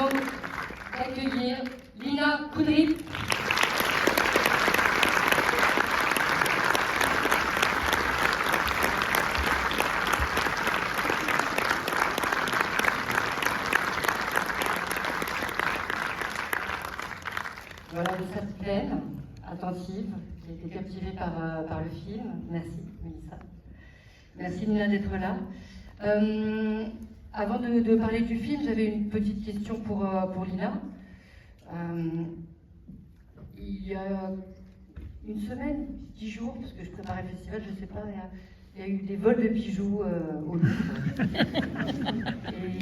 donc d'accueillir Lina Koudry. Voilà, de cette pleine, attentive, qui a été captivée par le film. Merci, Mélissa. Merci, Lina, d'être là. Avant de parler du film, j'avais une petite question pour Lina. Il y a une semaine, 10 jours, parce que je préparais le festival, je ne sais pas, il y a eu des vols de bijoux au Louvre. Et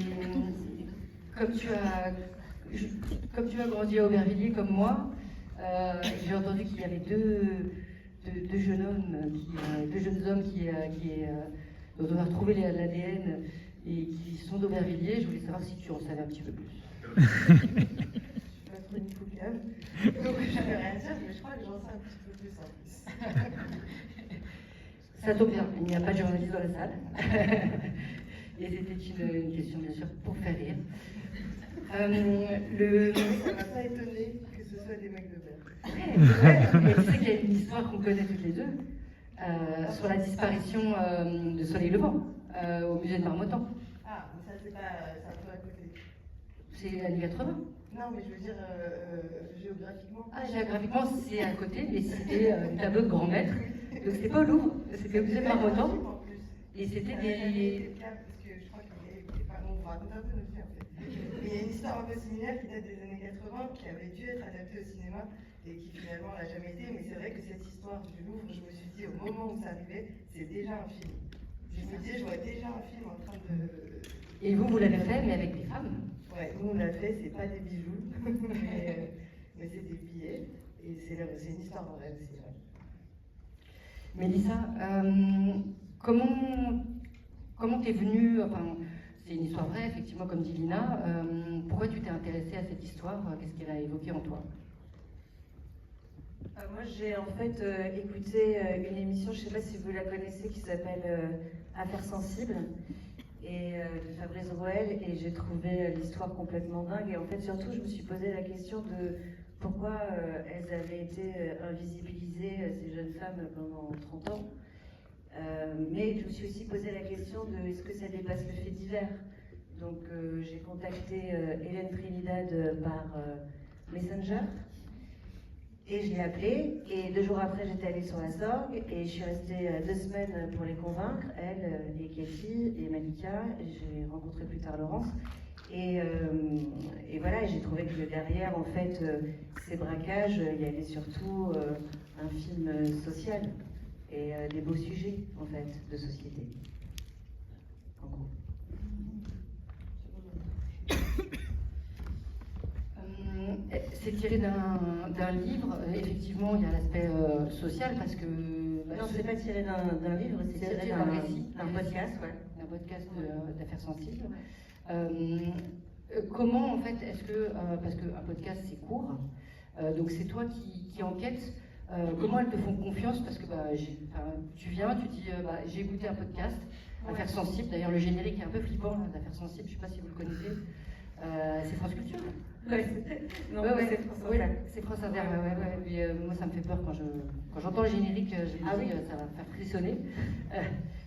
comme tu as grandi à Aubervilliers comme moi, j'ai entendu qu'il y avait deux jeunes hommes dont on a retrouvé l'ADN et qui sont d'Aubervilliers. Je voulais savoir si tu en savais un petit peu plus. Je suis pas trop une foucave, donc je ne vais rien dire, mais je crois que j'en sais un petit peu plus en plus. Ça tombe bien, il n'y a pas de journaliste dans la salle. Et c'était une question, bien sûr, pour faire rire. Ça ne m'a pas étonné que ce soit des mecs de Berck. Et tu sais qu'il y a une histoire qu'on connaît toutes les deux sur la disparition de Soleil Levant au musée de Marmottan. Ah, mais ça, c'est un peu à côté. C'est les années 80. Non, mais je veux dire géographiquement. Ah, géographiquement, c'est à côté, mais c'était le tableau de grand maître. Donc c'est pas au Louvre, c'était au musée de Marmottan. Et c'était des. Parce que je crois qu'on raconte un peu notre vie en fait. Il y a une histoire un peu similaire qui date des années 80, qui avait dû être adaptée au cinéma et qui finalement n'a jamais été. Mais c'est vrai que cette histoire du Louvre, je me suis dit au moment où ça arrivait, c'est déjà un film. Je me disais, je vois déjà un film en train de. Et vous l'avez fait, mais avec des femmes. Ouais, nous on l'a fait, c'est pas des bijoux, mais c'est des billets. Et c'est une histoire vraie aussi. Ouais. Mélissa, comment t'es venue, enfin, c'est une histoire vraie, effectivement, comme dit Lina, pourquoi tu t'es intéressée à cette histoire? Qu'est-ce qu'elle a évoqué en toi? Moi, j'ai en fait écouté une émission, je ne sais pas si vous la connaissez, qui s'appelle Affaires sensibles, et de Fabrice Rouel, et j'ai trouvé l'histoire complètement dingue. Et en fait, surtout, je me suis posé la question de pourquoi elles avaient été invisibilisées, ces jeunes femmes, pendant 30 ans. Mais je me suis aussi posé la question de est-ce que ça dépasse le fait divers. Donc j'ai contacté Hélène Trinidad par Messenger. Et je l'ai appelée, et 2 jours après, j'étais allée sur la Sorgue, et je suis restée 2 semaines pour les convaincre, elle, et Katie, et Malika, et j'ai rencontré plus tard Laurence. Et voilà, et j'ai trouvé que derrière, en fait, ces braquages, il y avait surtout un film social, et des beaux sujets, en fait, de société. En gros. C'est tiré d'un livre, effectivement il y a l'aspect social parce que... Non, c'est pas tiré d'un livre, c'est tiré d'un récit, d'un podcast, ouais. D'un podcast d'affaires sensibles. Comment en fait est-ce que, parce qu'un podcast c'est court, donc c'est toi qui enquêtes, comment elles te font confiance? Parce que tu viens, tu dis j'ai écouté un podcast, Affaires sensibles, d'ailleurs le générique est un peu flippant d'Affaires sensibles, je ne sais pas si vous le connaissez. C'est France Culture. Ouais, c'est France Inter. C'est France Inter, ouais. Moi, ça me fait peur quand j'entends le générique, je me dis, ça va me faire frissonner.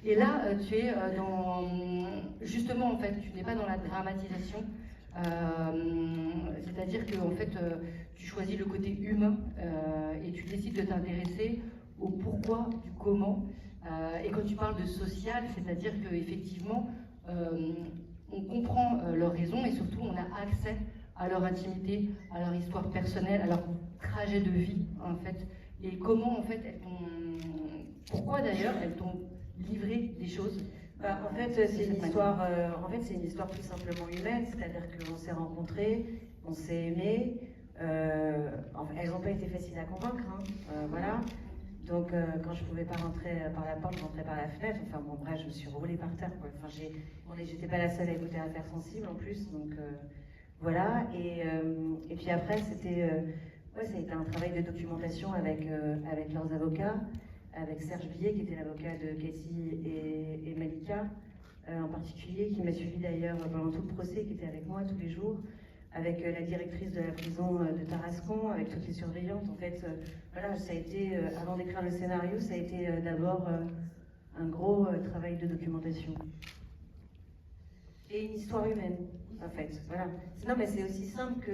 Et là, tu es dans... Justement, en fait, tu n'es pas dans la dramatisation. C'est-à-dire que, en fait, tu choisis le côté humain et tu décides de t'intéresser au pourquoi, du comment. Et quand tu parles de social, c'est-à-dire qu'effectivement, on comprend leurs raisons et surtout on a accès à leur intimité, à leur histoire personnelle, à leur trajet de vie en fait. Et comment en fait pourquoi d'ailleurs elles t'ont livré des choses? En fait, c'est une histoire. C'est une histoire tout simplement humaine, c'est-à-dire qu'on s'est rencontrés, on s'est aimés. Elles n'ont pas été faciles à convaincre, voilà. Donc quand je pouvais pas rentrer par la porte, je rentrais par la fenêtre. Enfin bon, bref, je me suis roulée par terre, quoi. Enfin, j'étais pas la seule à écouter Affaires sensibles en plus, donc voilà. Et puis après, ça a été un travail de documentation avec leurs avocats, avec Serge Billet, qui était l'avocat de Katie et Malika, en particulier, qui m'a suivi d'ailleurs pendant tout le procès, qui était avec moi tous les jours, avec la directrice de la prison de Tarascon, avec toutes les surveillantes. En fait, voilà, ça a été, avant d'écrire le scénario, ça a été d'abord un gros travail de documentation. Et une histoire humaine, en fait. Voilà. Non, mais c'est aussi simple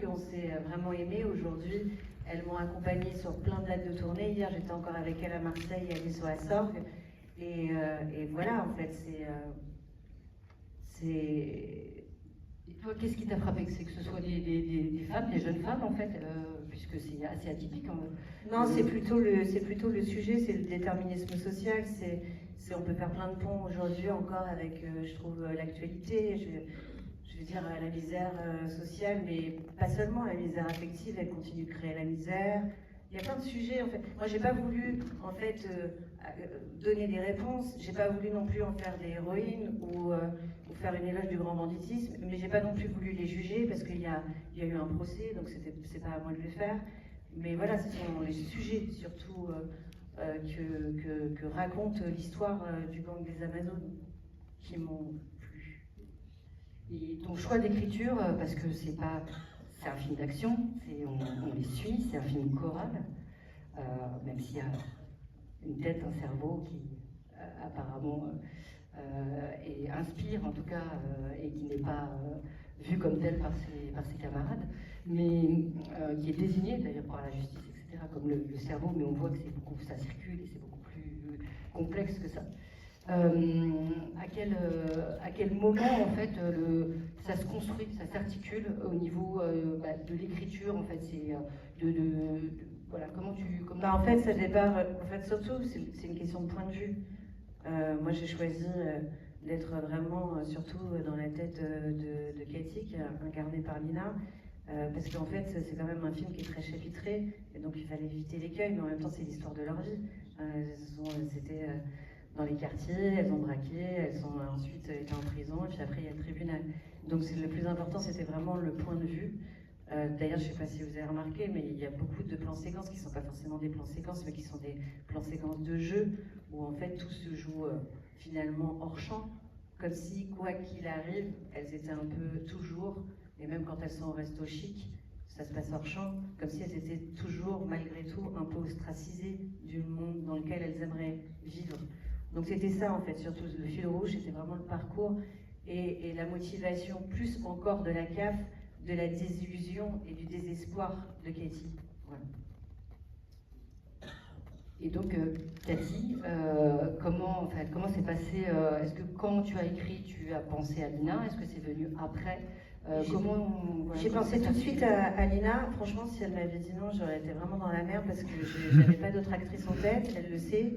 qu'on s'est vraiment aimé aujourd'hui. Elles m'ont accompagnée sur plein de dates de tournée. Hier, j'étais encore avec elle à Marseille et à Nice à Sorgue. Et voilà, en fait, Et toi, qu'est-ce qui t'a frappé? C'est que ce soit des femmes, des jeunes femmes, en fait, puisque c'est assez atypique. Hein. Non, c'est plutôt le sujet, c'est le déterminisme social. On peut faire plein de ponts aujourd'hui encore avec, je trouve, l'actualité. Je veux dire, la misère sociale, mais pas seulement la misère affective, elle continue de créer la misère. Il y a plein de sujets, en fait. Moi, j'ai pas voulu, en fait, donner des réponses. J'ai pas voulu non plus en faire des héroïnes ou faire une éloge du grand banditisme, mais j'ai pas non plus voulu les juger parce qu'il y a eu un procès, donc c'est pas à moi de le faire. Mais voilà, ce sont les sujets, surtout, que raconte l'histoire du gang des Amazones qui m'ont plu. Et ton choix d'écriture, parce que c'est un film d'action, on les suit, c'est un film choral, même s'il y a une tête, un cerveau qui apparemment inspire en tout cas, et qui n'est pas vu comme tel par ses camarades, mais qui est désigné d'ailleurs par la justice, etc., comme le cerveau, mais on voit que ça circule et c'est beaucoup plus complexe que ça. À quel moment en fait ça se construit, ça s'articule au niveau de l'écriture en fait, c'est voilà, comment en fait ça démarre, en fait surtout c'est une question de point de vue. Moi j'ai choisi d'être vraiment surtout dans la tête de Cathy, qui est incarnée par Lina, parce qu'en fait c'est quand même un film qui est très chapitré et donc il fallait éviter l'écueil, mais en même temps c'est l'histoire de leur vie. C'était dans les quartiers, elles ont braqué, elles ont ensuite été en prison, et puis après il y a le tribunal. Donc le plus important, c'était vraiment le point de vue. D'ailleurs, je ne sais pas si vous avez remarqué, mais il y a beaucoup de plans séquences qui ne sont pas forcément des plans séquences, mais qui sont des plans séquences de jeu, où en fait tout se joue finalement hors champ, comme si, quoi qu'il arrive, elles étaient un peu toujours, et même quand elles sont au resto chic, ça se passe hors champ, comme si elles étaient toujours, malgré tout, un peu ostracisées du monde dans lequel elles aimeraient vivre. Donc c'était ça en fait, surtout le fil rouge, c'était vraiment le parcours et la motivation, plus encore de la CAF, de la désillusion et du désespoir de Cathy. Voilà. Et donc Cathy, comment s'est passé, est-ce que quand tu as écrit, tu as pensé à Lina? Est-ce que c'est venu après? J'ai pensé tout de suite à Lina. Franchement, si elle m'avait dit non, j'aurais été vraiment dans la merde parce que je n'avais pas d'autre actrice en tête, elle le sait.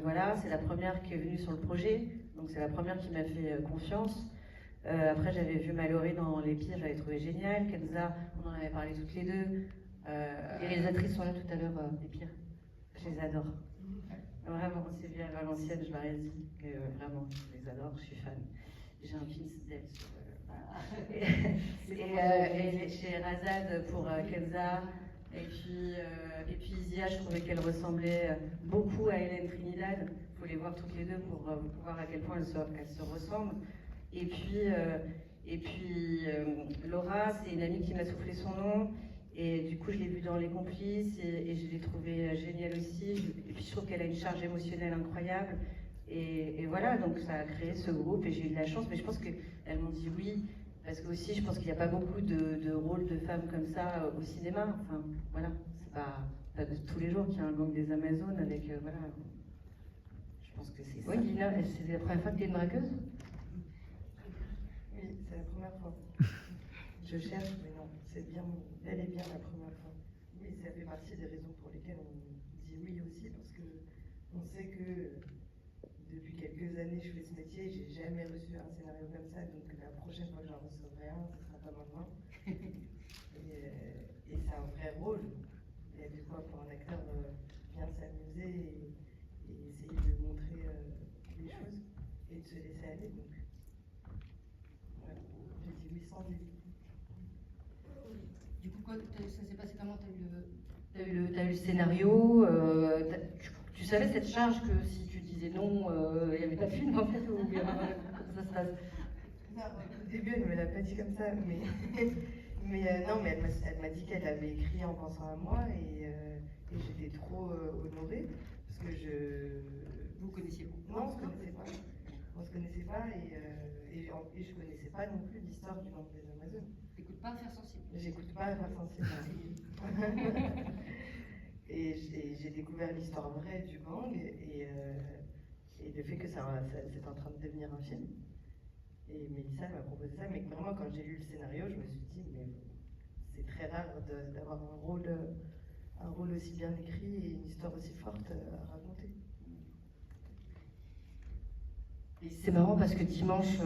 Voilà, c'est la première qui est venue sur le projet, donc c'est la première qui m'a fait confiance. Après, j'avais vu Mallory dans Les Pires, j'avais trouvé génial. Kenza, on en avait parlé toutes les deux. Les réalisatrices sont là tout à l'heure, Les Pires. Je les adore. Vraiment, c'est bien à l'ancienne, je m'aurais dit que vraiment, je les adore, je suis fan. J'ai un film d'elle sur. Et chez Razad pour Kenza. Et puis Isia, je trouvais qu'elle ressemblait beaucoup à Hélène Trinidad. Il faut les voir toutes les deux pour voir à quel point elles se ressemblent. Et puis Laura, c'est une amie qui m'a soufflé son nom. Et du coup, je l'ai vue dans Les Complices et je l'ai trouvée géniale aussi. Et puis je trouve qu'elle a une charge émotionnelle incroyable. Et voilà, donc ça a créé ce groupe et j'ai eu de la chance. Mais je pense qu'elles m'ont dit oui. Parce que aussi, je pense qu'il n'y a pas beaucoup de rôles de femmes comme ça au cinéma. Enfin, voilà, c'est pas de tous les jours qu'il y a un gang des Amazones avec, voilà. Je pense que c'est ça. Oui, Lina, c'est la première fois que tu es une braqueuse? Oui, c'est la première fois. Je cherche, mais non, elle est bien la première fois. Oui, ça fait partie des raisons pour lesquelles on dit oui aussi, parce que on sait que depuis quelques années, je fais ce métier, j'ai jamais reçu un scénario comme ça, donc la prochaine fois que j'en recevrai un, ce sera pas maintenant. Et c'est un vrai rôle. Il y a de quoi pour un acteur bien s'amuser et essayer de montrer les choses et de se laisser aller. Donc, ouais, j'ai dit oui sans hésiter. Du coup, ça s'est passé comment? T'as eu le scénario, tu savais cette charge que si tu disais non, il n'y avait pas de film en fait, ou comment ça se passe? Non, au début, elle ne me l'a pas dit comme ça, mais, non, mais elle m'a dit qu'elle avait écrit en pensant à moi et j'étais trop honorée parce que Vous connaissiez pas? Non, on se connaissait pas. On se connaissait pas et je connaissais pas non plus l'histoire du monde des Amazones. T'écoutes pas Affaires sensibles? J'écoute pas Affaires sensibles. Et j'ai découvert l'histoire vraie du gang et le fait que c'est en train de devenir un film. Et Mélissa m'a proposé ça, mais vraiment quand j'ai lu le scénario, je me suis dit, mais c'est très rare d'avoir un rôle aussi bien écrit et une histoire aussi forte à raconter. C'est marrant parce que dimanche,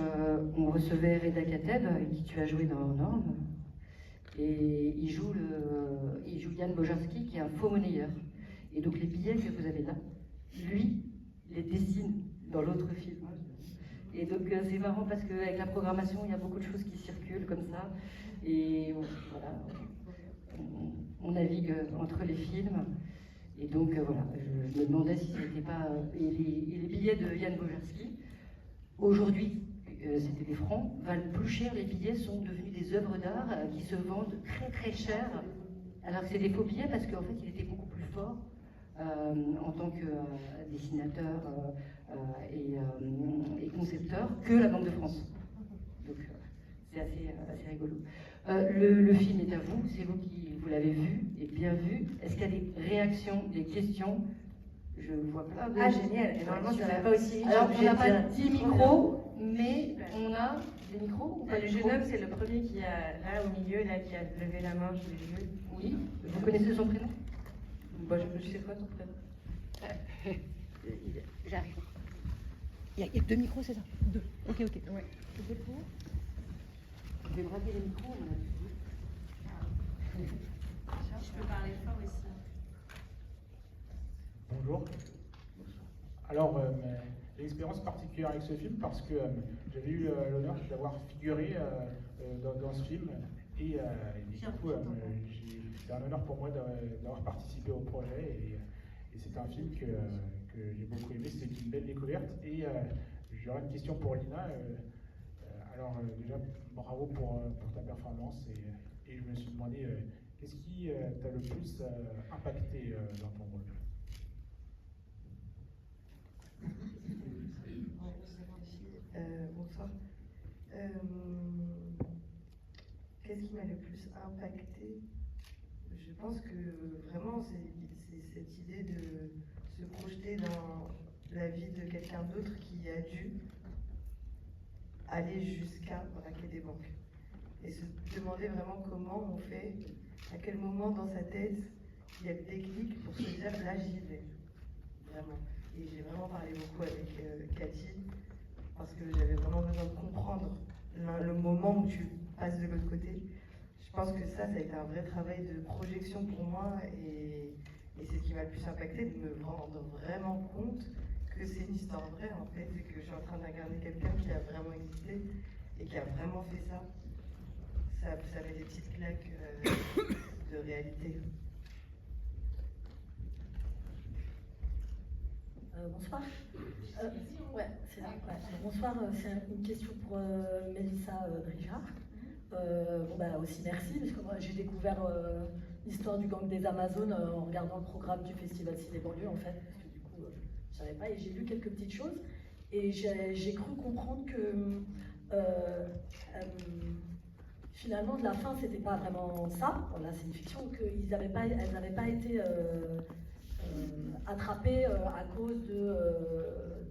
on recevait Reda Kateb, avec qui tu as joué dans Normes, et il joue Yann Bojarski, qui est un faux monnayeur. Et donc les billets que vous avez là, lui, les dessine dans l'autre film. Et donc c'est marrant parce qu'avec la programmation, il y a beaucoup de choses qui circulent comme ça. Et voilà, on navigue entre les films. Et donc voilà, je me demandais si c'était pas... et les billets de Yann Bojarski, aujourd'hui, c'était des francs, valent plus cher. Les billets sont devenus des œuvres d'art qui se vendent très très cher. Alors que c'est des faux billets parce qu'en fait, il était beaucoup plus fort en tant que dessinateur et concepteur que la Banque de France. Donc c'est assez rigolo. Le film est à vous, c'est vous qui vous l'avez vu et bien vu. Est-ce qu'il y a des réactions, des questions? Je vois plein de... Ah, génial. Et normalement, ça va pas aussi. Alors, on n'a pas 10 micros, mais on a des micros ou pas? Le jeune homme, c'est le premier qui a, là au milieu, là, qui a levé la main, je l'ai vu. Oui. Vous connaissez son prénom? Bon, je sais quoi ton prénom? J'arrive. Il y a 2 micros, c'est ça? 2. Ok. Ouais. C'était pour? Vous pouvez braquer les micros, on a Je peux parler fort ici. Bonjour. Alors, l'expérience particulière avec ce film parce que j'avais eu l'honneur d'avoir figuré dans ce film et du coup, c'est un honneur pour moi d'avoir participé au projet et c'est un film que j'ai beaucoup aimé, c'était une belle découverte et j'aurais une question pour Lina. Alors déjà, bravo pour ta performance et je me suis demandé qu'est-ce qui t'a le plus impacté dans ton rôle? Bonsoir. Qu'est-ce qui m'a le plus impacté? Je pense que vraiment c'est cette idée de se projeter dans la vie de quelqu'un d'autre qui a dû aller jusqu'à braquer des banques. Et se demander vraiment comment on fait, à quel moment dans sa tête il y a le déclic pour se dire là j'y vais. Vraiment. Et j'ai vraiment parlé beaucoup avec Cathy parce que j'avais vraiment besoin de comprendre le moment où tu passes de l'autre côté. Je pense que ça a été un vrai travail de projection pour moi et c'est ce qui m'a le plus impacté, de me rendre vraiment compte que c'est une histoire vraie en fait et que je suis en train d'incarner quelqu'un qui a vraiment existé et qui a vraiment fait ça. Ça met des petites claques de réalité. Bonsoir. Ouais, c'est là. Ouais. Bonsoir, c'est une question pour Mélissa Drijard. Aussi merci, parce que moi j'ai découvert l'histoire du gang des Amazones en regardant le programme du Festival Ciné Banlieue en fait, parce que du coup je savais pas et j'ai lu quelques petites choses et j'ai cru comprendre que finalement de la fin c'était pas vraiment ça, voilà c'est une fiction, qu'elles n'avaient pas été attrapés à cause de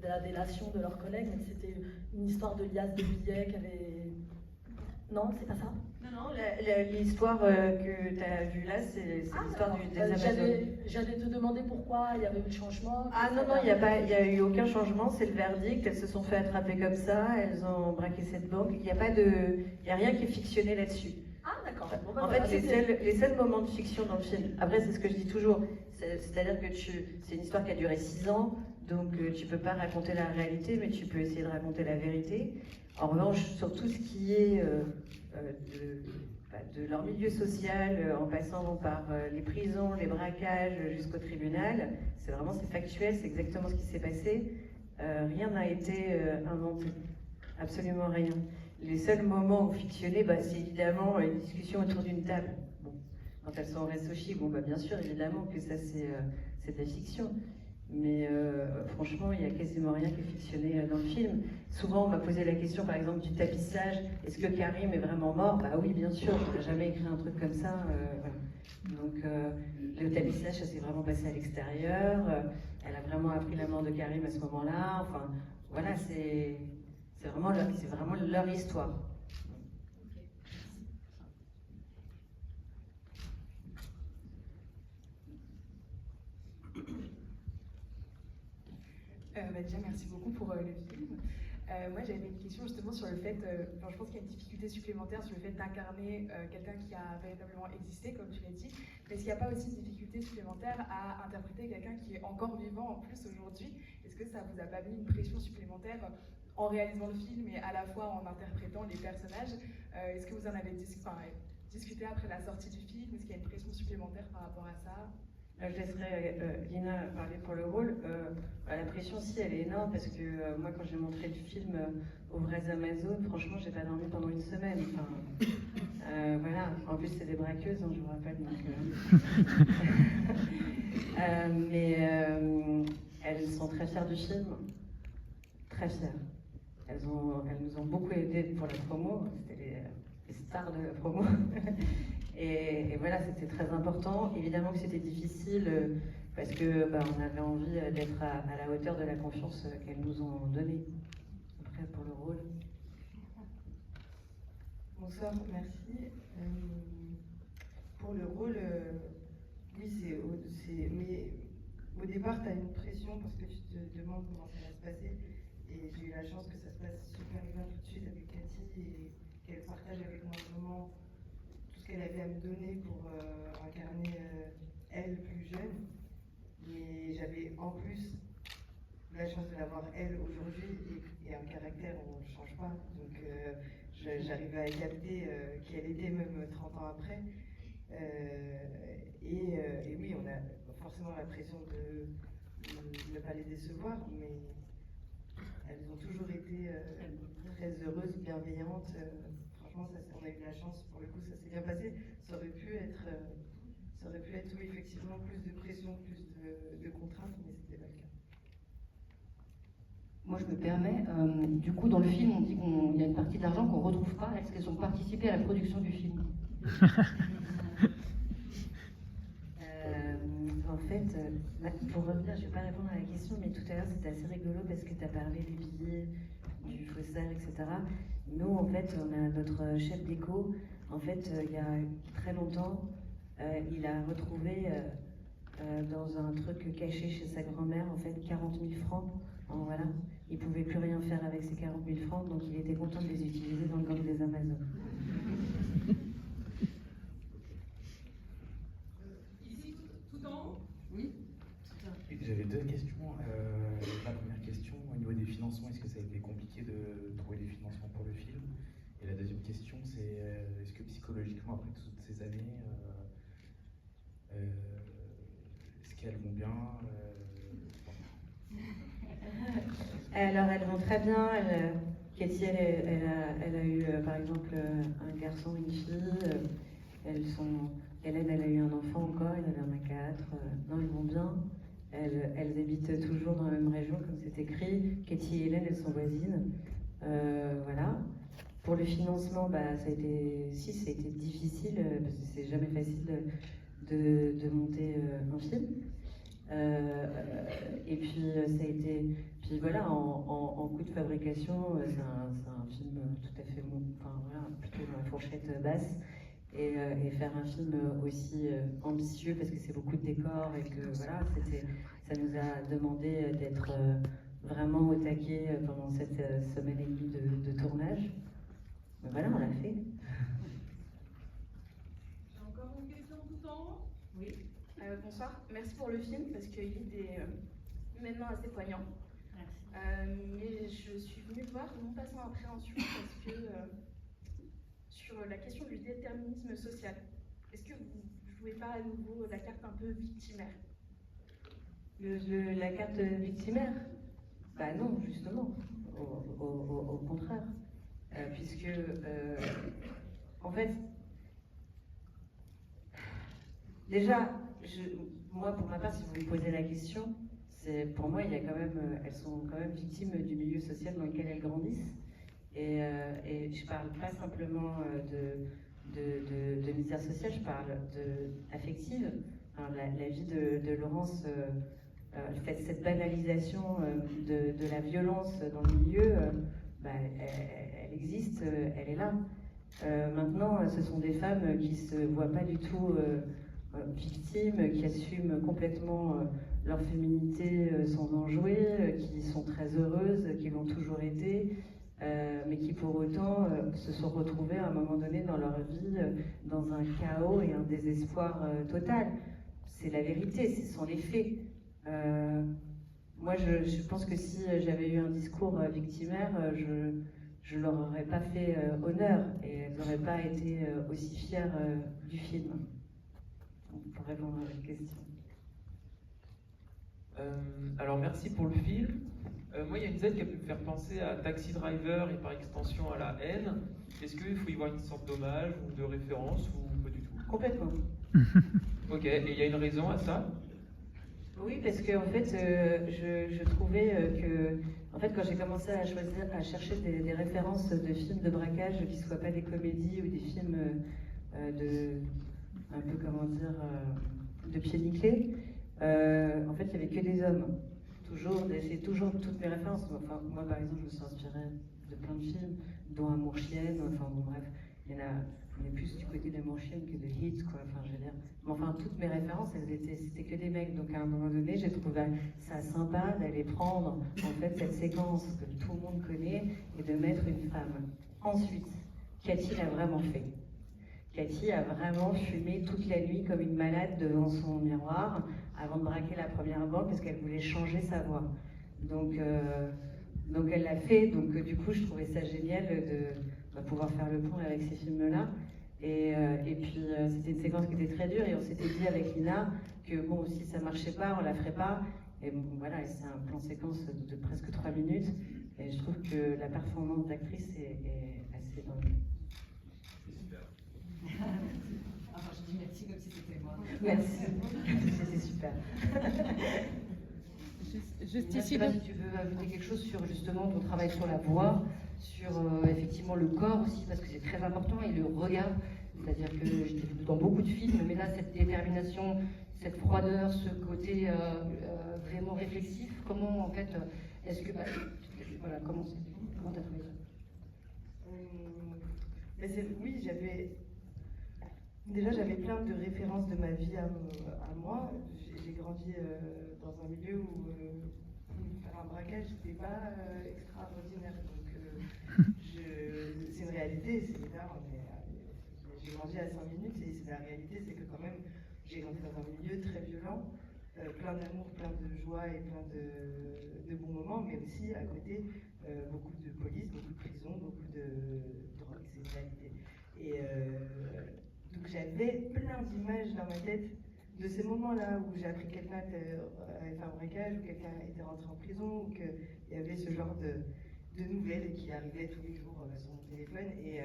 la délation de leurs collègues, mais que c'était une histoire de liasse de billets qui avait... Non, c'est pas ça? Non, l'histoire que tu as vue là, c'est l'histoire des Amazones. J'allais te demander pourquoi il y avait eu le changement. Ah non, il n'y a eu aucun changement, c'est le verdict, elles se sont fait attraper comme ça, elles ont braqué cette banque, il n'y a rien qui est fictionné là-dessus. Ah d'accord. En fait, les seuls moments de fiction dans le film, après c'est ce que je dis toujours, c'est-à-dire que c'est une histoire qui a duré 6 ans, donc tu peux pas raconter la réalité, mais tu peux essayer de raconter la vérité. En revanche, sur tout ce qui est de leur milieu social, en passant par les prisons, les braquages, jusqu'au tribunal, c'est factuel, c'est exactement ce qui s'est passé. Rien n'a été inventé, absolument rien. les seuls moments où fictionner, bah, c'est évidemment une discussion autour d'une table. Bon, quand elles sont en resto chic, bon, bah, bien sûr, évidemment que ça c'est de la fiction. Mais franchement, il n'y a quasiment rien qui est fictionné dans le film. Souvent, on m'a posé la question, par exemple, du tapissage. Est-ce que Karim est vraiment mort? Bah oui, bien sûr, je n'aurais jamais écrit un truc comme ça. Voilà. Donc, le tapissage, ça s'est vraiment passé à l'extérieur. Elle a vraiment appris la mort de Karim à ce moment-là. Enfin, voilà, c'est vraiment leur histoire. Déjà, merci beaucoup pour le film. Moi, j'avais une question justement sur le fait, je pense qu'il y a une difficulté supplémentaire sur le fait d'incarner quelqu'un qui a véritablement existé, comme tu l'as dit, mais est-ce qu'il n'y a pas aussi une difficulté supplémentaire à interpréter quelqu'un qui est encore vivant en plus aujourd'hui? Est-ce que ça vous a pas mis une pression supplémentaire en réalisant le film et à la fois en interprétant les personnages? Est-ce que vous en avez discuté après la sortie du film? Est-ce qu'il y a une pression supplémentaire par rapport à ça? Je laisserai Lina parler pour le rôle. La pression, si, elle est énorme parce que moi, quand j'ai montré le film aux vraies Amazones, franchement, j'ai pas dormi pendant une semaine. Enfin, voilà. En plus, c'est des braqueuses, hein, je vous rappelle. Donc, mais elles sont très fières du film, très fières. Elles nous ont beaucoup aidés pour la promo. C'était les stars de la promo. Et voilà, c'était très important. Évidemment que c'était difficile parce que on avait envie d'être à la hauteur de la confiance qu'elles nous ont donnée. Après, pour le rôle. Bonsoir, merci. Pour le rôle, oui, mais au départ, tu as une pression parce que tu te demandes comment ça va se passer. Et j'ai eu la chance que ça se passe super bien tout de suite avec Cathy et qu'elle partage avec moi vraiment tout ce qu'elle avait à me donner pour incarner elle plus jeune. Mais j'avais en plus la chance de l'avoir elle aujourd'hui et un caractère on ne change pas. Donc j'arrivais à capter qui elle était même 30 ans après. Et oui, on a forcément la pression de ne pas les décevoir, mais elles ont toujours été très heureuses, bienveillantes. Franchement, on a eu de la chance, pour le coup, ça s'est bien passé. Ça aurait pu être, oui, effectivement, plus de pression, plus de contraintes, mais c'était pas le cas. Moi, je me permets, du coup, dans le film, on dit qu'il y a une partie de l'argent qu'on ne retrouve pas. Est-ce qu'elles ont participé à la production du film? En fait, pour revenir, je ne vais pas répondre à la question, mais tout à l'heure, c'était assez rigolo parce que tu as parlé des billets, du faussaire, etc. Nous, en fait, on a notre chef d'éco. En fait, il y a très longtemps, il a retrouvé dans un truc caché chez sa grand-mère, en fait, 40 000 francs. Voilà. Il ne pouvait plus rien faire avec ces 40 000 francs, donc il était content de les utiliser dans le gang des Amazones. Ici, tout en haut? Oui. J'avais deux questions. La première question, au niveau des financements, est-ce que ça a été compliqué de trouver des financements pour le film? Et la deuxième question, c'est est-ce que psychologiquement, après toutes ces années, est-ce qu'elles vont bien? Alors, elles vont très bien. Katie, elle a eu, par exemple, un garçon, une fille. Hélène, elle a eu un enfant encore, elle en a 4. Non, ils vont bien. Elles habitent toujours dans la même région, comme c'est écrit. Katie et Hélène, elles sont voisines. Voilà. Pour le financement, ça a été difficile, parce que c'est jamais facile de monter un film. Et puis, ça a été... Puis voilà, en coût de fabrication, c'est un film tout à fait bon, enfin voilà, plutôt dans la fourchette basse. Et faire un film aussi ambitieux parce que c'est beaucoup de décors et que voilà, ça nous a demandé d'être vraiment au taquet pendant cette semaine et demie de tournage. Mais voilà, on l'a fait. J'ai encore une question tout en haut? Oui. Bonsoir, merci pour le film parce qu'il est humainement assez poignant. Merci. Mais je suis venue voir non pas sans appréhension parce que sur la question du déterminisme social, est-ce que vous ne jouez pas à nouveau la carte un peu victimaire? La carte victimaire? Bah non, justement. Au contraire. puisque, en fait, déjà, moi, pour ma part, si vous me posez la question, pour moi, il y a quand même, elles sont quand même victimes du milieu social dans lequel elles grandissent. Et je parle pas simplement de misère sociale, je parle affective. Alors, la vie de Laurence, cette banalisation de la violence dans le milieu, elle existe, elle est là. Maintenant, ce sont des femmes qui se voient pas du tout victimes, qui assument complètement leur féminité sans en jouer, qui sont très heureuses, qui l'ont toujours été, mais qui pour autant se sont retrouvées à un moment donné dans leur vie dans un chaos et un désespoir total. C'est la vérité, ce sont les faits. Moi, je pense que si j'avais eu un discours victimaire, je leur aurais pas fait honneur et elles n'auraient pas été aussi fières du film. Pour répondre à votre question. Alors merci pour le film. Moi, il y a une scène qui a pu me faire penser à Taxi Driver et par extension à La Haine. Est-ce qu'il faut y voir une sorte d'hommage ou de référence ou pas du tout? Complètement. Ok, et il y a une raison à ça? Oui, parce que en fait, je trouvais que, en fait, quand j'ai commencé à chercher des références de films de braquage qui ne soient pas des comédies ou des films un peu, comment dire, de pied nickelé, en fait, il n'y avait que des hommes. C'est toujours toutes mes références. Enfin, moi, par exemple, je me suis inspirée de plein de films, dont Amour Chienne, enfin, bon, bref, on est plus du côté d'Amour Chienne que de Hit, quoi, enfin, je veux dire. Mais enfin, toutes mes références, c'était que des mecs. Donc, à un moment donné, j'ai trouvé ça sympa d'aller prendre, en fait, cette séquence que tout le monde connaît et de mettre une femme. Ensuite, Cathy l'a vraiment fait. Cathy a vraiment fumé toute la nuit comme une malade devant son miroir avant de braquer la première banque parce qu'elle voulait changer sa voix. Donc elle l'a fait, donc du coup je trouvais ça génial de pouvoir faire le pont avec ces films-là. Et puis c'était une séquence qui était très dure et on s'était dit avec Lina que bon, si ça marchait pas, on la ferait pas. Et bon, voilà, c'est un plan séquence de presque 3 minutes. Et je trouve que la performance d'actrice est assez dingue. Alors, je dis merci comme si c'était moi. Merci, c'était super. Juste ici, si tu veux ajouter quelque chose sur justement ton travail sur la voix, sur effectivement le corps aussi, parce que c'est très important, et le regard. C'est-à-dire que j'étais dans beaucoup de films, mais là, cette détermination, cette froideur, ce côté vraiment réflexif, comment en fait, est-ce que. Voilà, comment t'as trouvé ça? Oui, j'avais plein de références de ma vie à moi. J'ai grandi dans un milieu où faire un braquage, c'était pas extraordinaire. Donc, c'est une réalité, c'est évident. J'ai grandi à 5 minutes et c'est la réalité, c'est que quand même, j'ai grandi dans un milieu très violent, plein d'amour, plein de joie et plein de bons moments, mais aussi à côté, beaucoup de police, beaucoup de prison, beaucoup de drogue, c'est une réalité. Et donc j'avais plein d'images dans ma tête de ces moments-là où j'ai appris que quelqu'un avait fait un braquage, ou quelqu'un était rentré en prison, ou qu'il y avait ce genre de nouvelles qui arrivaient tous les jours sur mon téléphone. Et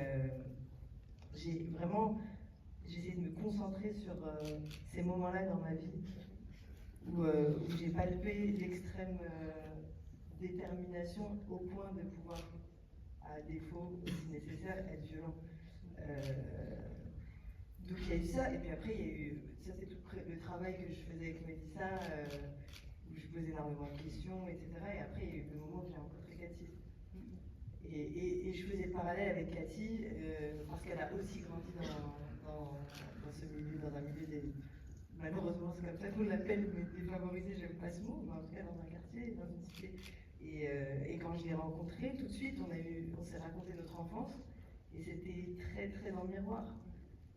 j'ai essayé de me concentrer sur ces moments-là dans ma vie où j'ai palpé l'extrême détermination au point de pouvoir, à défaut, si nécessaire, être violent. Donc il y a eu ça, et puis après il y a eu, ça c'est tout le travail que je faisais avec Mélissa, où je posais énormément de questions, etc. Et après il y a eu le moment où j'ai rencontré Cathy. Et je faisais le parallèle avec Cathy, parce qu'elle a aussi grandi dans ce milieu, dans un milieu malheureusement c'est comme ça qu'on l'appelle, mais défavorisé, j'aime pas ce mot, mais en tout cas dans un quartier, dans une cité. Et quand je l'ai rencontrée, tout de suite, on s'est raconté notre enfance, et c'était très très en miroir.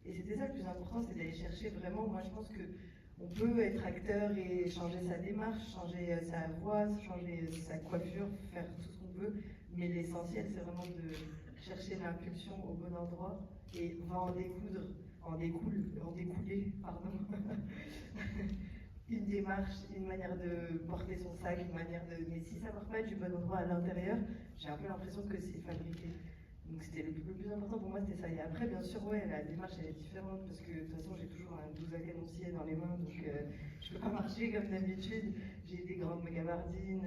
Et c'était ça le plus important, c'est d'aller chercher vraiment, moi je pense qu'on peut être acteur et changer sa démarche, changer sa voix, changer sa coiffure, faire tout ce qu'on veut, mais l'essentiel c'est vraiment de chercher l'impulsion au bon endroit et on va en découler, pardon, une démarche, une manière de porter son sac, une manière de... Mais si ça ne part pas du bon endroit à l'intérieur, j'ai un peu l'impression que c'est fabriqué. Donc c'était le plus important pour moi, c'était ça. Et après, bien sûr, ouais, la démarche elle est différente parce que de toute façon, j'ai toujours un 12 à canoncier dans les mains, donc je peux pas marcher comme d'habitude. J'ai des grandes gabardines,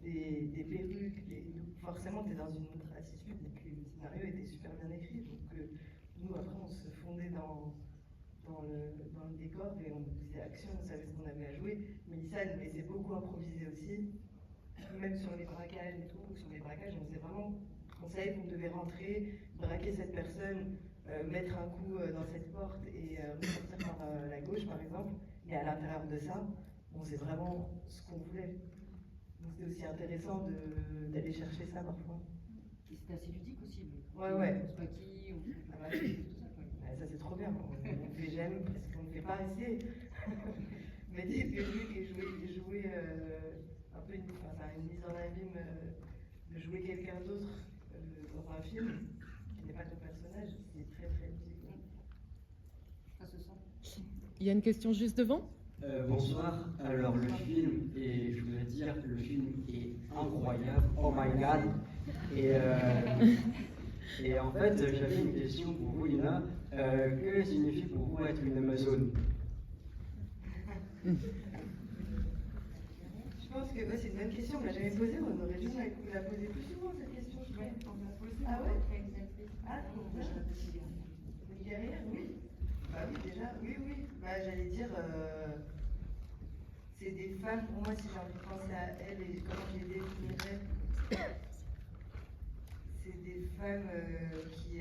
des perruques, donc forcément, tu es dans une autre attitude. Et puis le scénario était super bien écrit, donc nous, après, on se fondait dans le décor et on disait action, on savait ce qu'on avait à jouer. Mélissa nous laissait beaucoup improviser aussi, même sur les braquages et tout. Sur les braquages, on faisait vraiment. On savait qu'on devait rentrer, braquer cette personne, mettre un coup dans cette porte et ressortir par la gauche, par exemple. Et à l'intérieur de ça, on faisait vraiment ce qu'on voulait. Donc c'était aussi intéressant d'aller chercher ça parfois. Et c'était assez ludique aussi. Ouais. On se maquille, on fait Ah bah, ça c'est trop bien. On ne fait jamais, parce qu'on ne fait pas assez. Mais des perruques et jouer un peu une mise en abîme de jouer quelqu'un d'autre dans un film qui n'est pas ton personnage, c'est très très ludique. Ça se sent. Il y a une question juste devant. Bonsoir. Alors le film, et je voudrais dire que le film est incroyable. Oh my god. Et en fait, j'avais une question pour vous, Lina. Que signifie pour vous être une Amazone? Je pense que c'est une bonne question, on ne l'a jamais posée, on aurait dû la poser plus souvent cette question. Je crois. Ah ouais. Ah non, une guerrière, oui. Bah oui, déjà, oui. Bah j'allais dire, c'est des femmes, pour moi, si j'ai envie de penser à elles et comment je les définirais, c'est des femmes qui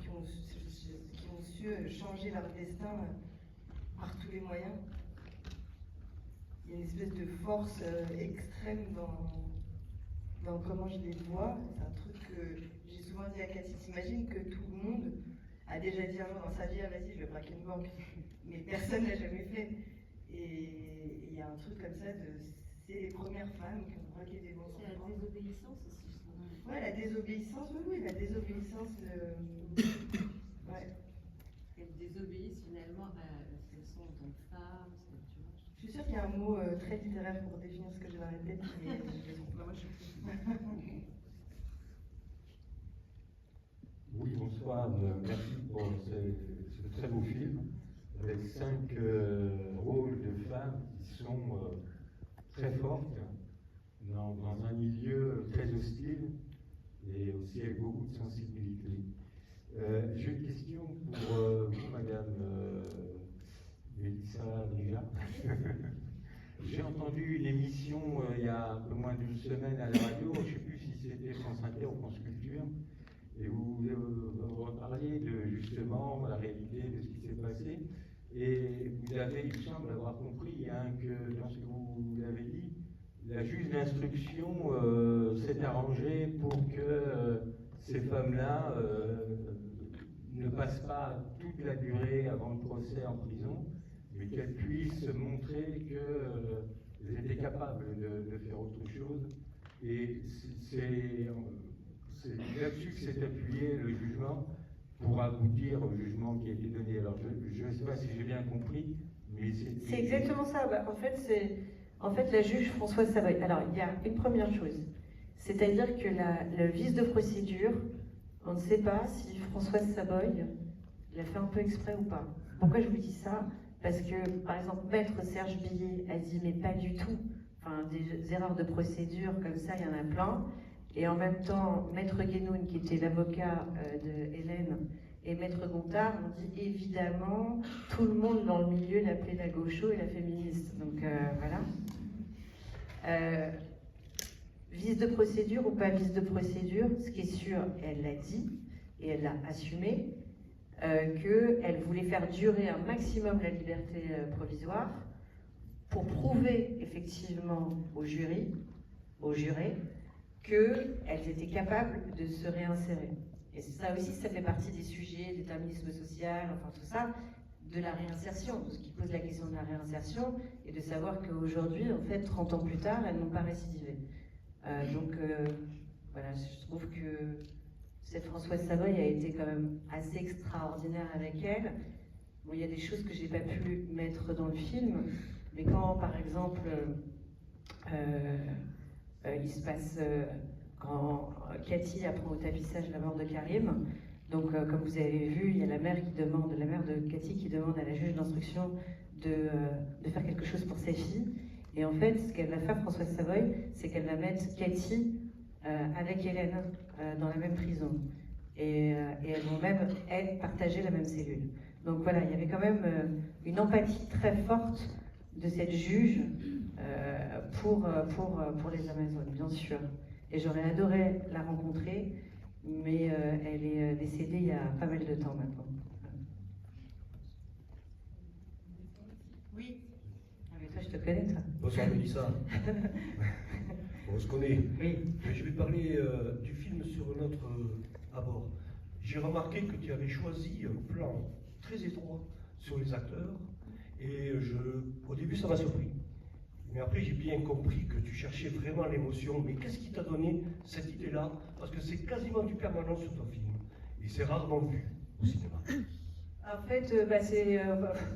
ont su changer leur destin par tous les moyens. Il y a une espèce de force extrême dans comment je les vois. C'est un truc que j'ai souvent dit à Cathy. T'imagines que tout le monde a déjà dit un jour dans sa vie, ah vas-y, je vais braquer une banque. Mais personne n'a jamais fait. Et il y a un truc comme ça, c'est les premières femmes qui ont braqué des banques. C'est la désobéissance aussi, je trouve. Ouais, la désobéissance, oui, la désobéissance. Ouais. Elles désobéissent finalement à ce qu'elles sont en tant que femmes. Je suis sûre qu'il y a un mot très littéraire pour définir ce que j'ai dans la tête, mais je le trouve pas. Moi, Oui, bonsoir. Merci pour ce très beau film, avec 5 rôles de femmes qui sont très fortes dans un milieu très hostile et aussi avec beaucoup de sensibilité. J'ai une question pour vous, Madame Mélissa Drija. J'ai entendu une émission il y a un peu moins d'une semaine à la radio, je ne sais plus si c'était France Inter ou France Culture, et vous reparliez de justement la réalité de ce qui s'est passé, et vous avez, il me semble avoir compris que dans ce que vous avez dit, la juge d'instruction s'est arrangée pour que ces femmes-là ne passent pas toute la durée avant le procès en prison, mais qu'elles puissent montrer qu'elles étaient capables de faire autre chose. Et c'est là-dessus que s'est appuyé le jugement pour aboutir au jugement qui a été donné. Alors je ne sais pas si j'ai bien compris, mais c'est exactement ça. Bah, en fait, la juge Françoise Saboy. Alors, il y a une première chose, c'est-à-dire que le vice de procédure, on ne sait pas si Françoise Saboy l'a fait un peu exprès ou pas. Pourquoi je vous dis ça? Parce que, par exemple, Maître Serge Billet a dit, mais pas du tout. Enfin, des erreurs de procédure comme ça, il y en a plein. Et en même temps, Maître Guénoun, qui était l'avocat de Hélène, et Maître Gontard ont dit, évidemment, tout le monde dans le milieu l'appelait la gaucho et la féministe. Donc, voilà. Vice de procédure ou pas vice de procédure, ce qui est sûr, elle l'a dit, et elle l'a assumé, qu'elle voulait faire durer un maximum la liberté provisoire pour prouver effectivement aux jurés, qu'elles étaient capables de se réinsérer. Et ça aussi, ça fait partie des sujets, déterminisme social, enfin tout ça, de la réinsertion, ce qui pose la question de la réinsertion, et de savoir qu'aujourd'hui, en fait, 30 ans plus tard, elles n'ont pas récidivé. Voilà, je trouve que cette Françoise Saboy a été quand même assez extraordinaire avec elle. Bon, il y a des choses que j'ai pas pu mettre dans le film, mais quand, par exemple, quand Cathy apprend au tapissage la mort de Karim. Donc, comme vous avez vu, il y a la mère de Cathy qui demande à la juge d'instruction de faire quelque chose pour sa fille. Et en fait, ce qu'elle va faire, Françoise Savoy, c'est qu'elle va mettre Cathy avec Hélène dans la même prison. Et elles vont même partager la même cellule. Donc voilà, il y avait quand même une empathie très forte de cette juge pour les Amazones, bien sûr. Et j'aurais adoré la rencontrer, mais elle est décédée il y a pas mal de temps maintenant. Oui. Ah, mais toi, je te connais, toi. Bonsoir, Mélissa. On se connaît. Oui. Je vais parler du film sur notre abord. J'ai remarqué que tu avais choisi un plan très étroit sur les acteurs, et au début, ça m'a surpris. Mais après, j'ai bien compris que tu cherchais vraiment l'émotion. Mais qu'est-ce qui t'a donné cette idée-là? Parce que c'est quasiment du permanent sur ton film. Et c'est rarement vu au cinéma. En fait,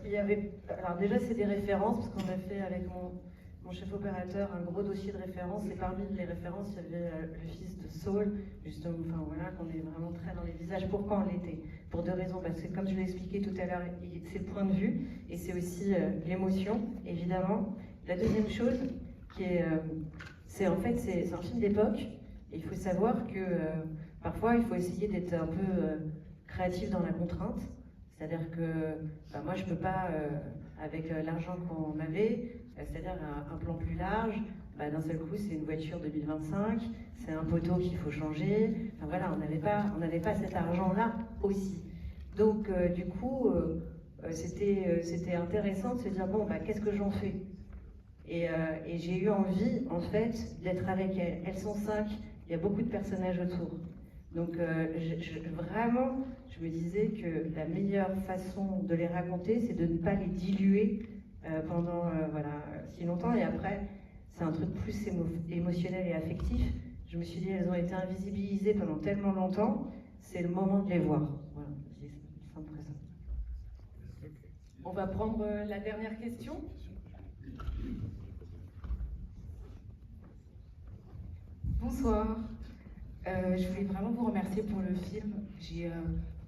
il y avait. Alors, déjà, c'est des références, parce qu'on a fait avec mon chef opérateur un gros dossier de références. Et parmi les références, il y avait le fils de Saul, justement, enfin voilà, qu'on est vraiment très dans les visages. Pourquoi on l'était? Pour deux raisons. Parce que, comme je l'ai expliqué tout à l'heure, c'est le point de vue, et c'est aussi l'émotion, évidemment. La deuxième chose, c'est un film d'époque. Et il faut savoir que parfois, il faut essayer d'être un peu créatif dans la contrainte. C'est-à-dire que moi, je ne peux pas, avec l'argent qu'on avait, c'est-à-dire un plan plus large, d'un seul coup, c'est une voiture 2025, c'est un poteau qu'il faut changer. Enfin, voilà, on n'avait pas cet argent-là aussi. Donc, du coup, c'était intéressant de se dire, bon, qu'est-ce que j'en fais? Et j'ai eu envie, en fait, d'être avec elles. Elles sont 5, il y a beaucoup de personnages autour. Donc, vraiment, je me disais que la meilleure façon de les raconter, c'est de ne pas les diluer pendant si longtemps. Et après, c'est un truc plus émotionnel et affectif. Je me suis dit, elles ont été invisibilisées pendant tellement longtemps, c'est le moment de les voir. Voilà, c'est un peu ça. On va prendre la dernière question. Bonsoir. Je voulais vraiment vous remercier pour le film.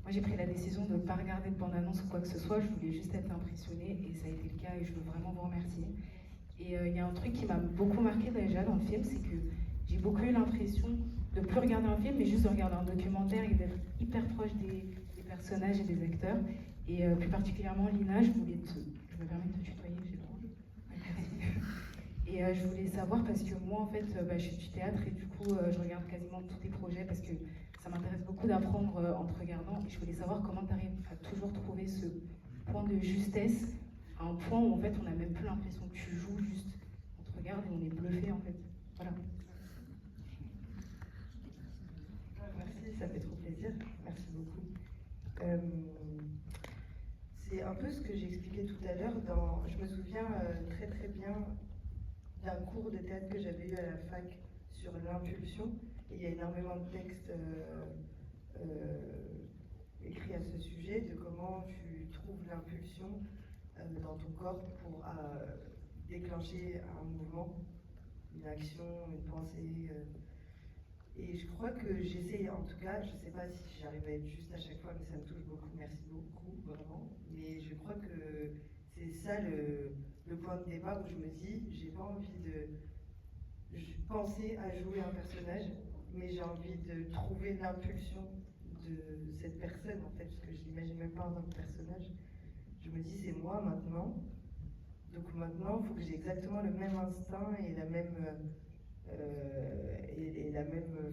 Moi, j'ai pris la décision de ne pas regarder de bande-annonce ou quoi que ce soit. Je voulais juste être impressionnée et ça a été le cas et je veux vraiment vous remercier. Et il y a un truc qui m'a beaucoup marqué déjà dans le film, c'est que j'ai beaucoup eu l'impression de ne plus regarder un film, mais juste de regarder un documentaire et d'être hyper proche des personnages et des acteurs. Et plus particulièrement, Lina, je me permets de te tutoyer, j'ai le droit. Et je voulais savoir, parce que moi, en fait, je suis du théâtre et du coup, je regarde quasiment tous tes projets parce que ça m'intéresse beaucoup d'apprendre en te regardant. Et je voulais savoir comment tu arrives à toujours trouver ce point de justesse, à un point où, en fait, on n'a même plus l'impression que tu joues, juste on te regarde et on est bluffé, en fait. Voilà. Merci, ça fait trop plaisir. Merci beaucoup. C'est un peu ce que j'expliquais tout à l'heure. Je me souviens très très bien d'un cours de théâtre que j'avais eu à la fac sur l'impulsion. Et il y a énormément de textes écrits à ce sujet, de comment tu trouves l'impulsion dans ton corps pour déclencher un mouvement, une action, une pensée. Et je crois que j'essaie, en tout cas, je ne sais pas si j'arrive à être juste à chaque fois, mais ça me touche beaucoup. Merci beaucoup, vraiment. Mais je crois que c'est ça le point de départ où je me dis, j'ai pas envie de penser à jouer un personnage, mais j'ai envie de trouver l'impulsion de cette personne, en fait, parce que je l'imagine même pas en tant que personnage. Je me dis, c'est moi maintenant. Donc maintenant, il faut que j'ai exactement le même instinct et la même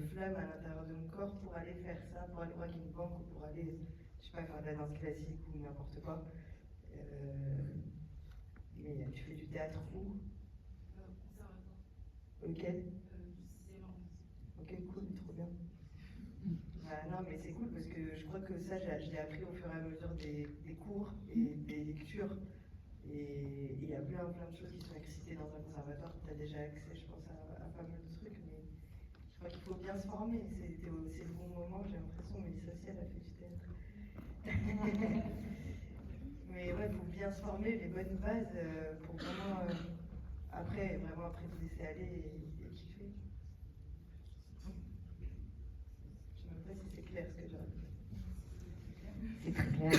flamme à l'intérieur de mon corps pour aller faire ça, pour aller braquer une banque ou pour aller, je sais pas, faire de la danse classique ou n'importe quoi. Mais tu fais du théâtre où? Ok. Ok, cool, trop bien. Non, mais c'est cool parce que je crois que ça, je l'ai appris au fur et à mesure des cours et des lectures. Et il y a plein de choses qui sont excitées dans un conservatoire. Tu as déjà accès, je pense, à pas mal de trucs, mais je crois qu'il faut bien se former. C'est le bon moment, j'ai l'impression, mais social a fait du théâtre. Mais ouais, il faut bien se former, les bonnes bases pour vraiment après te laisser aller et kiffer. si c'est clair ce que je dis. C'est très clair.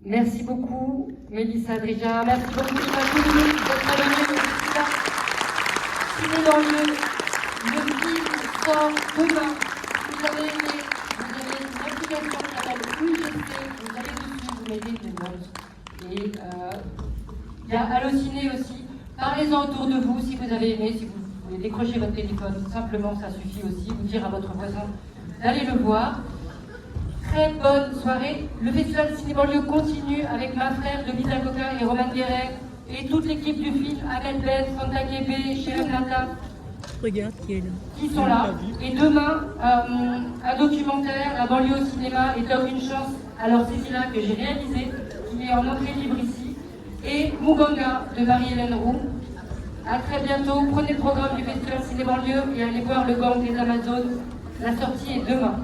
Merci beaucoup, Mélissa Drijard. Merci beaucoup à tous d'être venus. Ciné dans le film sort demain. Vous avez aimé, vous avez une application qui s'appelle UGC, vous allez dessus, vous mettez des notes. Et il y a Allociné aussi. Parlez-en autour de vous si vous avez aimé, si vous voulez décrocher votre téléphone, simplement ça suffit aussi, vous dire à votre voisin d'aller le voir. Très bonne soirée. Le festival Ciné Banlieue continue avec ma frère de Lisa Coca et Roman Guéret et toute l'équipe du film, Amel Ben, Fanta Kébé, Chéri Nata, qui sont là. Et demain, un documentaire, La banlieue au cinéma, et Donne une chance. Alors c'est là que j'ai réalisé, qui est en entrée libre ici. Et Muganga de Marie-Hélène Roux. A très bientôt. Prenez le programme du festival Ciné Banlieue et allez voir le gang des Amazones. La sortie est demain.